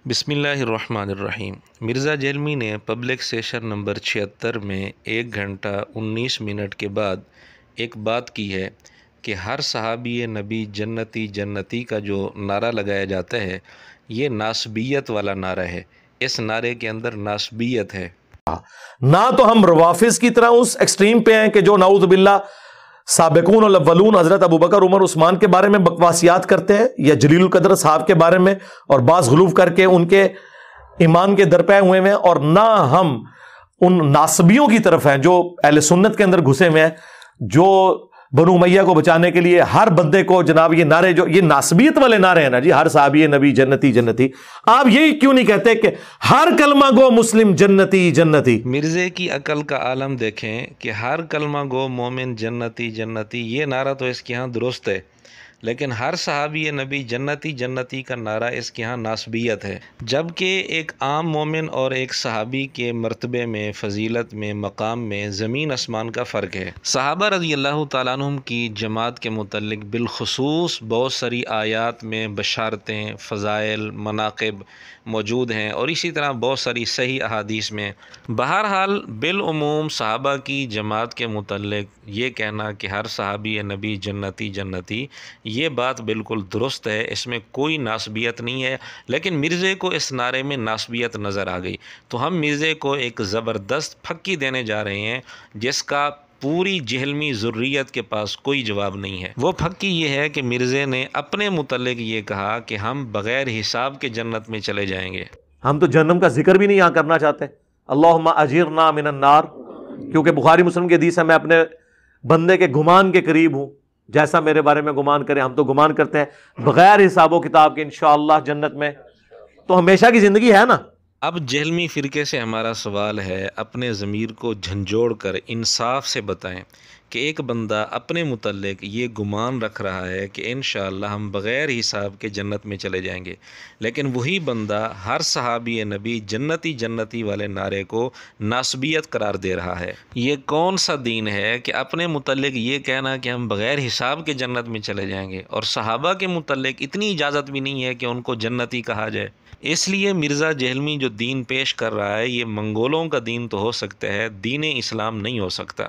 بسم اللہ الرحمن الرحیم۔ مرزا جیلمی نے پبلک سیشن نمبر 76 میں 1 گھنٹہ 19 منٹ کے بعد ایک بات کی ہے کہ ہر صحابی نبی جنتی جنتی کا جو نعرہ لگایا جاتا ہے یہ ناسبیت والا نعرہ ہے۔ اس نعرے کے اندر ناسبیت ہے۔ نہ تو ہم روافظ کی طرح اس ایکسٹریم پہ ہیں کہ جو نعوذ باللہ سابقون الاولون حضرت ابوبکر عمر عثمان کے بارے میں بکواسیات کرتے ہیں یا جلیل القدر صاحب کے بارے میں اور بعض غلو کر کے ان کے ایمان کے درپے ہوئے ہیں، اور نہ ہم ان ناسبیوں کی طرف ہیں جو اہل سنت کے اندر گھسے ہوئے ہیں، جو بنو امیہ کو بچانے کے لیے ہر بندے کو جناب یہ نعرے، جو یہ ناسبیت والے نعرے ہیں نا جی، ہر صحابی نبی جنتی جنتی، آپ یہی کیوں نہیں کہتے کہ ہر کلمہ گو مسلم جنتی جنتی؟ مرزے کی عقل کا عالم دیکھیں کہ ہر کلمہ گو مومن جنتی جنتی، یہ نعرہ تو اس کے ہاں درست ہے، لیکن ہر صحابی نبی جنتی جنتی کا نعرہ اس کے ہاں ناسبیت ہے، جبکہ ایک عام مومن اور ایک صحابی کے مرتبے میں، فضیلت میں، مقام میں زمین آسمان کا فرق ہے۔ صحابہ رضی اللہ تعالیٰ عنہم کی جماعت کے متعلق بالخصوص بہت ساری آیات میں بشارتیں، فضائل، مناقب موجود ہیں، اور اسی طرح بہت ساری صحیح احادیث میں۔ بہرحال بالعموم صحابہ کی جماعت کے متعلق یہ کہنا کہ ہر صحابی نبی جنتی جنتی، یہ بات بالکل درست ہے، اس میں کوئی ناسبیت نہیں ہے، لیکن مرزے کو اس نعرے میں ناسبیت نظر آ گئی تو ہم مرزے کو ایک زبردست پھکی دینے جا رہے ہیں جس کا پوری جہلمی ذریت کے پاس کوئی جواب نہیں ہے۔ وہ پھکی یہ ہے کہ مرزے نے اپنے متعلق یہ کہا کہ ہم بغیر حساب کے جنت میں چلے جائیں گے۔ ہم تو جہنم کا ذکر بھی نہیں یہاں کرنا چاہتے، اللہم اجرنا من النار، کیونکہ بخاری مسلم کی حدیث ہے میں اپنے بندے کے گمان کے قریب ہوں، جیسا میرے بارے میں گمان کرے۔ ہم تو گمان کرتے ہیں بغیر حساب و کتاب کے انشاءاللہ جنت میں تو ہمیشہ کی زندگی ہے نا۔ اب جہلمی فرقے سے ہمارا سوال ہے، اپنے ضمیر کو جھنجھوڑ کر انصاف سے بتائیں کہ ایک بندہ اپنے متعلق یہ گمان رکھ رہا ہے کہ انشاءاللہ ہم بغیر حساب کے جنت میں چلے جائیں گے، لیکن وہی بندہ ہر صحابی نبی جنتی جنتی والے نعرے کو ناسبیت قرار دے رہا ہے۔ یہ کون سا دین ہے کہ اپنے متعلق یہ کہنا کہ ہم بغیر حساب کے جنت میں چلے جائیں گے، اور صحابہ کے متعلق اتنی اجازت بھی نہیں ہے کہ ان کو جنتی کہا جائے؟ اس لیے مرزا جہلمی جو دین پیش کر رہا ہے یہ منگولوں کا دین تو ہو سکتا ہے، دین اسلام نہیں ہو سکتا۔